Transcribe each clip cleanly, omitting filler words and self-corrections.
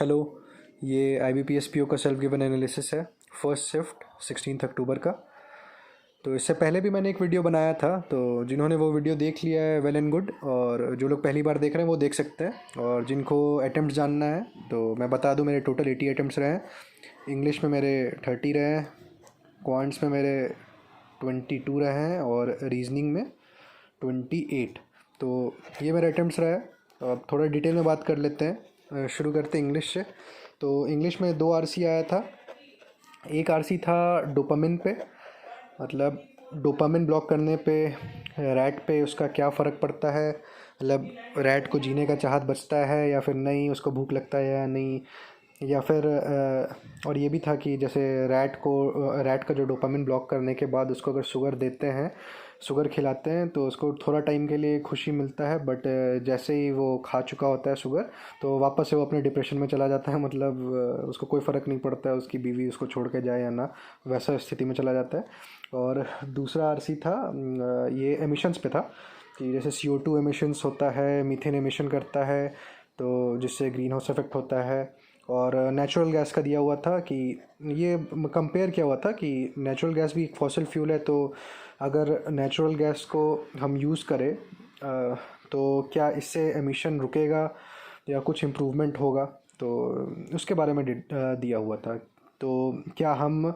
Hello. ये IBPS PO का self given analysis है, फर्स्ट शिफ्ट 16 अक्टूबर का। तो इससे पहले भी मैंने एक वीडियो बनाया था, तो जिन्होंने वो वीडियो देख लिया है वेल एंड गुड, और जो लोग पहली बार देख रहे हैं वो देख सकते हैं। और जिनको अटैम्प्ट जानना है तो मैं बता दूं, मेरे टोटल 80 अटैम्प्ट्स रहे हैं। इंग्लिश में मेरे 30 रहे हैं, क्वांट्स में मेरे 22 रहे हैं, और रीजनिंग में 28। तो ये मेरे अटैम्प्ट्स रहा है। अब थोड़ा डिटेल में बात कर लेते हैं। शुरू करते हैं इंग्लिश से। तो इंग्लिश में 2 RC आया था। एक RC था डोपामिन पे, मतलब डोपामिन ब्लॉक करने पे रैट पे उसका क्या फ़र्क पड़ता है। मतलब रैट को जीने का चाहत बचता है या फिर नहीं, उसको भूख लगता है या नहीं, या फिर और ये भी था कि जैसे रैट का जो डोपामिन ब्लॉक करने के बाद उसको अगर शुगर देते हैं, शुगर खिलाते हैं, तो उसको थोड़ा टाइम के लिए खुशी मिलता है, बट जैसे ही वो खा चुका होता है शुगर, तो वापस से वो अपने डिप्रेशन में चला जाता है। मतलब उसको कोई फ़र्क नहीं पड़ता है उसकी बीवी उसको छोड़ के जाए या ना, वैसा स्थिति में चला जाता है। और दूसरा RC था, ये एमिशंस पे था कि जैसे CO2 एमिशंस होता है, मीथेन एमिशन करता है, तो जिससे ग्रीन हाउस इफेक्ट होता है। और नेचुरल गैस का दिया हुआ था कि ये कंपेयर किया हुआ था कि नेचुरल गैस भी एक फॉसिल फ्यूल है, तो अगर नेचुरल गैस को हम यूज़ करें तो क्या इससे एमिशन रुकेगा या कुछ इम्प्रूवमेंट होगा, तो उसके बारे में दिया हुआ था। तो क्या हम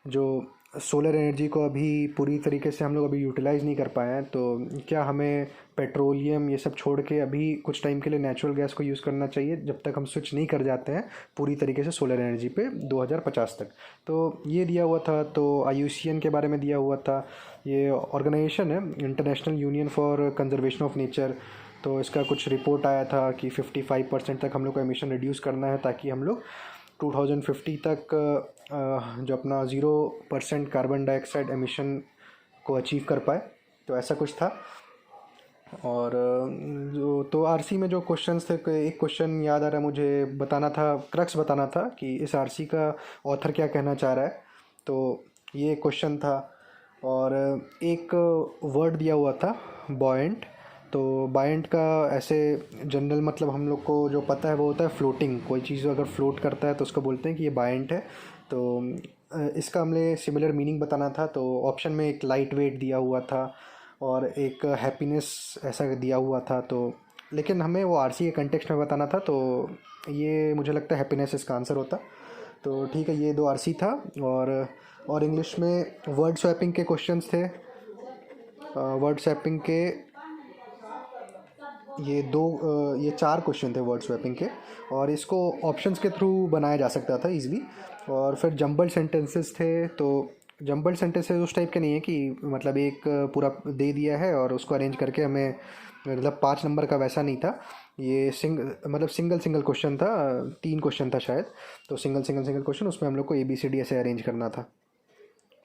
जो सोलर एनर्जी को अभी पूरी तरीके से हम लोग अभी यूटिलाइज़ नहीं कर पाए हैं, तो क्या हमें पेट्रोलियम ये सब छोड़ के अभी कुछ टाइम के लिए नेचुरल गैस को यूज़ करना चाहिए, जब तक हम स्विच नहीं कर जाते हैं पूरी तरीके से सोलर एनर्जी पे 2050 तक। तो ये दिया हुआ था। तो IUCN के बारे में दिया हुआ था। ये ऑर्गेनाइजेशन है, international union for conservation of nature. तो इसका कुछ रिपोर्ट आया था कि 55% तक हम लोग को एमिशन रिड्यूस करना है, ताकि हम लोग 2050 तक जो अपना 0% कार्बन डाइऑक्साइड एमिशन को अचीव कर पाए। तो ऐसा कुछ था। और जो तो RC में जो क्वेश्चंस थे, एक क्वेश्चन याद आ रहा है मुझे, बताना था, क्रक्स बताना था कि इस RC का ऑथर क्या कहना चाह रहा है। तो ये क्वेश्चन था। और एक वर्ड दिया हुआ था बॉयंट। तो बायंट का ऐसे जनरल मतलब हम लोग को जो पता है वो होता है फ्लोटिंग। कोई चीज़ अगर फ्लोट करता है तो उसको बोलते हैं कि ये बायंट है। तो इसका हमने सिमिलर मीनिंग बताना था। तो ऑप्शन में एक लाइट वेट दिया हुआ था और एक हैप्पीनेस ऐसा दिया हुआ था। तो लेकिन हमें वो RC के कंटेक्स्ट में बताना था, तो ये मुझे लगता है हैप्पीनेस इसका आंसर होता। तो ठीक है, ये 2 RC था। और इंग्लिश में वर्ड स्वैपिंग के क्वेश्चंस थे। वर्ड स्वैपिंग के ये 4 क्वेश्चन थे वर्ड स्वैपिंग के, और इसको ऑप्शंस के थ्रू बनाया जा सकता था इजीली। और फिर जंबल्ड सेंटेंसेस थे। तो जंबल्ड सेंटेंसेस उस टाइप के नहीं है कि मतलब एक पूरा दे दिया है और उसको अरेंज करके हमें, मतलब 5 नंबर का वैसा नहीं था। ये सिंगल सिंगल क्वेश्चन था, 3 क्वेश्चन था शायद। तो सिंगल क्वेश्चन, उसमें हम लोग को ABCD ऐसे अरेंज करना था।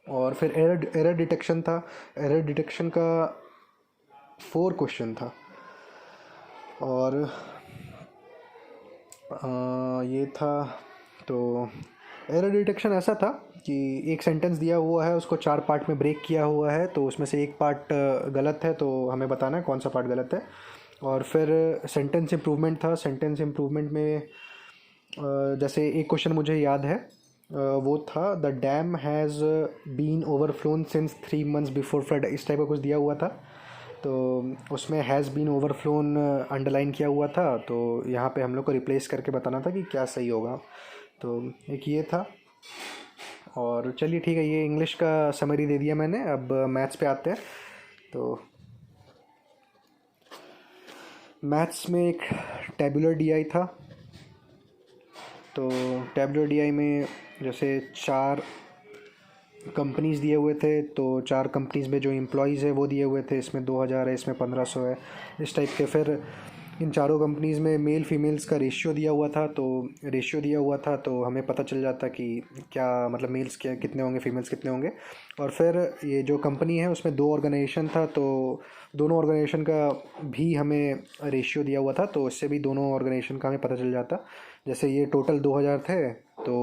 और फिर एरर डिटेक्शन था। एरर डिटेक्शन का 4 क्वेश्चन था। और ये था। तो एरर डिटेक्शन ऐसा था कि एक सेंटेंस दिया हुआ है, उसको 4 पार्ट में ब्रेक किया हुआ है, तो उसमें से एक पार्ट गलत है, तो हमें बताना है कौन सा पार्ट गलत है। और फिर सेंटेंस इम्प्रूवमेंट था। सेंटेंस इम्प्रूवमेंट में जैसे एक क्वेश्चन मुझे याद है, वो था the dam has been overflown since 3 months before flood, इस टाइप का कुछ दिया हुआ था। तो उसमें हैज़ बीन ओवरफ्लोन अंडरलाइन किया हुआ था। तो यहाँ पे हम लोग को रिप्लेस करके बताना था कि क्या सही होगा। तो एक ये था। और चलिए ठीक है, ये इंग्लिश का समरी दे दिया मैंने। अब मैथ्स पे आते हैं। तो मैथ्स में एक टेबुलर DI था। तो टेबुलर DI में जैसे 4 कंपनीज़ दिए हुए थे, तो 4 कंपनीज़ में जो एम्प्लॉयज़ है वो दिए हुए थे। इसमें 2000 है, इसमें 1500 है, इस टाइप के। फिर इन चारों कंपनीज़ में मेल फीमेल्स का रेशियो दिया हुआ था। तो रेशियो दिया हुआ था तो हमें पता चल जाता कि क्या मतलब मेल्स क्या कितने होंगे, फीमेल्स कितने होंगे। और फिर ये जो कंपनी है उसमें 2 ऑर्गेनाइजेशन था, तो दोनों ऑर्गेनाइजेशन का भी हमें रेशियो दिया हुआ था, तो इससे भी दोनों ऑर्गेनाइजेशन का हमें पता चल जाता। जैसे ये टोटल 2000 थे, तो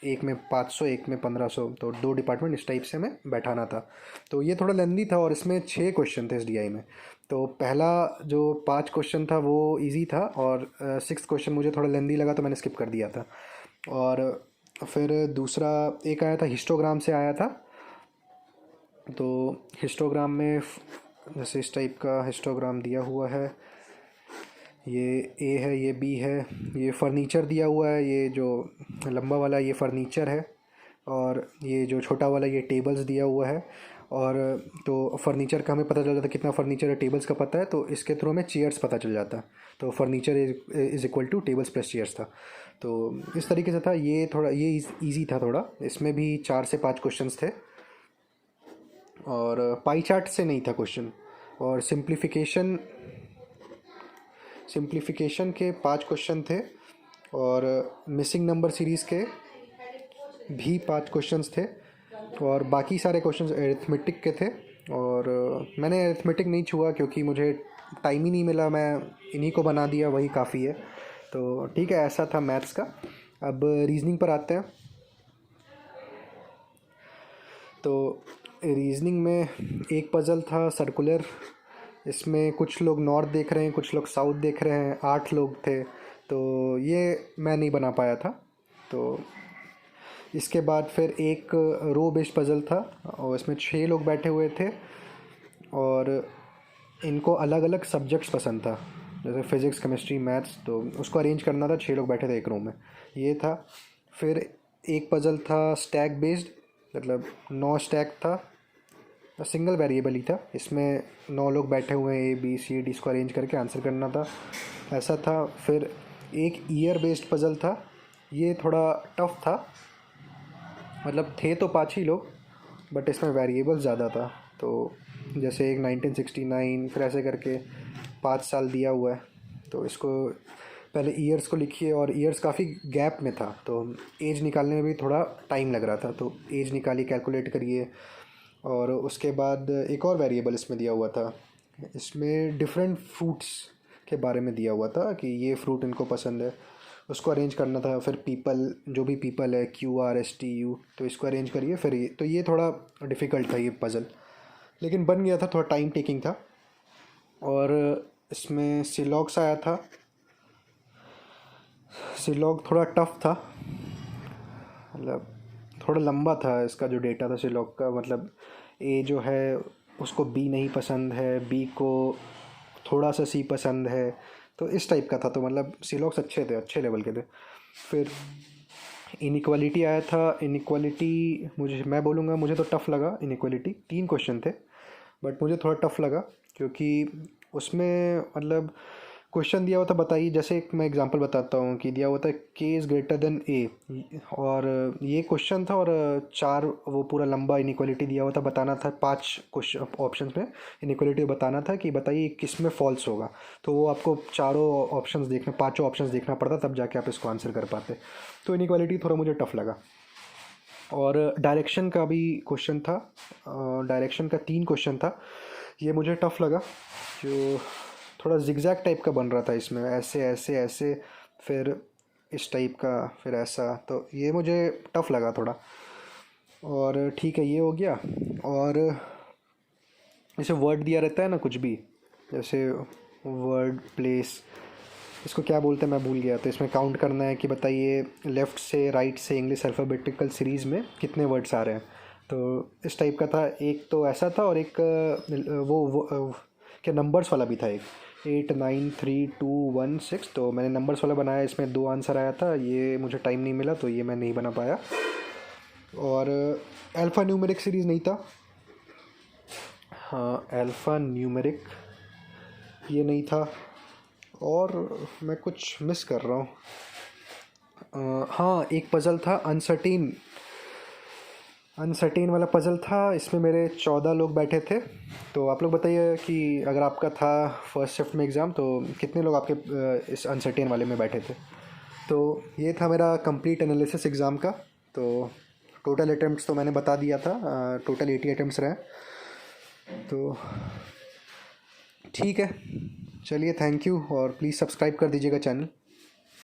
एक में 500 एक में 1500, तो 2 डिपार्टमेंट इस टाइप से हमें बैठाना था। तो ये थोड़ा लेंदी था और इसमें 6 क्वेश्चन थे SDI में। तो पहला जो 5 क्वेश्चन था वो इजी था और 6th क्वेश्चन मुझे थोड़ा लेंदी लगा तो मैंने स्किप कर दिया था। और फिर दूसरा एक आया था हिस्टोग्राम से आया था। तो हिस्टोग्राम में जैसे इस टाइप का हिस्टोग्राम दिया हुआ है, ये ए है, ये बी है, ये फर्नीचर दिया हुआ है, ये जो लंबा वाला ये फर्नीचर है और ये जो छोटा वाला ये टेबल्स दिया हुआ है। और तो फर्नीचर का हमें पता चल जाता है कितना फर्नीचर है, टेबल्स का पता है, तो इसके थ्रू हमें चेयर्स पता चल जाता है। तो furniture is equal to tables plus chairs था। तो इस तरीके से था ये, थोड़ा ये ईजी था थोड़ा। इसमें भी 4 से 5 क्वेश्चंस थे और पाई चार्ट से नहीं था क्वेश्चन। और सिंप्लीफिकेशन के 5 क्वेश्चन थे और मिसिंग नंबर सीरीज़ के भी 5 क्वेश्चंस थे और बाकी सारे क्वेश्चंस अरिथमेटिक के थे। और मैंने अरिथमेटिक नहीं छुआ क्योंकि मुझे टाइम ही नहीं मिला, मैं इन्हीं को बना दिया, वही काफ़ी है। तो ठीक है, ऐसा था मैथ्स का। अब रीजनिंग पर आते हैं। तो रीजनिंग में एक पज़ल था सर्कुलर। इसमें कुछ लोग नॉर्थ देख रहे हैं, कुछ लोग साउथ देख रहे हैं, 8 लोग थे। तो ये मैं नहीं बना पाया था। तो इसके बाद फिर एक रो बेस्ड पज़ल था और इसमें 6 लोग बैठे हुए थे और इनको अलग अलग सब्जेक्ट्स पसंद था, जैसे फिज़िक्स, केमिस्ट्री, मैथ्स। तो उसको अरेंज करना था, 6 लोग बैठे थे एक रूम में, ये था। फिर एक पज़ल था स्टैक बेस्ड, मतलब 9 स्टैक था, सिंगल वेरिएबल ही था। इसमें 9 लोग बैठे हुए हैं, ABCD इसको अरेंज करके आंसर करना था, ऐसा था। फिर एक ईयर बेस्ड पज़ल था, ये थोड़ा टफ था, मतलब थे तो 5 ही लोग बट इसमें वेरिएबल ज़्यादा था। तो जैसे एक 1969, फिर ऐसे करके 5 साल दिया हुआ है। तो इसको पहले ईयर्स को लिखिए और ईयर्स काफ़ी गैप में था, तो एज निकालने में भी थोड़ा टाइम लग रहा था। तो एज निकालिए, कैलकुलेट करिए। और उसके बाद एक और वेरिएबल इसमें दिया हुआ था, इसमें डिफरेंट फ्रूट्स के बारे में दिया हुआ था कि ये फ्रूट इनको पसंद है, उसको अरेंज करना था। फिर पीपल, जो भी पीपल है, QRSTU, तो इसको अरेंज करिए। फिर ये, तो ये थोड़ा डिफ़िकल्ट था ये पज़ल, लेकिन बन गया था, थोड़ा टाइम टेकिंग था। और इसमें सिलॉग्स आया था, सिलॉग थोड़ा टफ था, मतलब थोड़ा लंबा था इसका जो डेटा था सिलॉग का। मतलब A जो है उसको B नहीं पसंद है, B को थोड़ा सा C पसंद है, तो इस टाइप का था। तो मतलब सिलॉग्स अच्छे थे, अच्छे लेवल के थे। फिर इनइक्वालिटी आया था। इनइक्वालिटी मैं बोलूँगा मुझे तो टफ़ लगा। इनइक्वालिटी 3 क्वेश्चन थे बट मुझे थोड़ा टफ़ लगा क्योंकि उसमें मतलब क्वेश्चन दिया हुआ था, बताइए, जैसे एक मैं एग्जांपल बताता हूँ कि दिया हुआ था K is greater than A, और ये क्वेश्चन था और 4 वो पूरा लंबा इनइक्वालिटी दिया हुआ था, बताना था 5 क्वेश्चन ऑप्शंस में इनइक्वालिटी बताना था कि बताइए किस में फॉल्स होगा। तो वो आपको चारों ऑप्शंस देखना, 5 ऑप्शंस देखना पड़ता, तब जाके आप इसको आंसर कर पाते। तो इनइक्वालिटी थोड़ा मुझे टफ़ लगा। और डायरेक्शन का भी क्वेश्चन था, डायरेक्शन का 3 क्वेश्चन था, ये मुझे टफ़ लगा, जो थोड़ा जिगजैग टाइप का बन रहा था। इसमें ऐसे ऐसे ऐसे, फिर इस टाइप का, फिर ऐसा, तो ये मुझे टफ़ लगा थोड़ा। और ठीक है, ये हो गया। और जैसे वर्ड दिया रहता है ना, कुछ भी, जैसे वर्ड, प्लेस, इसको क्या बोलते हैं मैं भूल गया। तो इसमें काउंट करना है कि बताइए लेफ़्ट से राइट से इंग्लिश अल्फ़ाबेटिकल सीरीज़ में कितने वर्ड्स आ रहे हैं। तो इस टाइप का था। एक तो ऐसा था और एक वो क्या नंबर्स वाला भी था, एक 8 9 3 2 1 6। तो मैंने नंबर्स वाला बनाया, इसमें 2 आंसर आया था, ये मुझे टाइम नहीं मिला तो ये मैं नहीं बना पाया। और अल्फ़ा न्यूमेरिक सीरीज़ नहीं था, हाँ अल्फ़ा न्यूमेरिक ये नहीं था। और मैं कुछ मिस कर रहा हूँ। हाँ, एक पज़ल था अनसर्टेन वाला पज़ल था। इसमें मेरे 14 लोग बैठे थे। तो आप लोग बताइए कि अगर आपका था फर्स्ट शिफ्ट में एग्ज़ाम, तो कितने लोग आपके इस अनसर्टेन वाले में बैठे थे। तो ये था मेरा कंप्लीट एनालिसिस एग्ज़ाम का। तो टोटल अटैम्प्ट्स तो मैंने बता दिया था, टोटल 80 अटैम्प्ट्स रहे। तो ठीक है, चलिए, थैंक यू और प्लीज़ सब्सक्राइब कर दीजिएगा चैनल।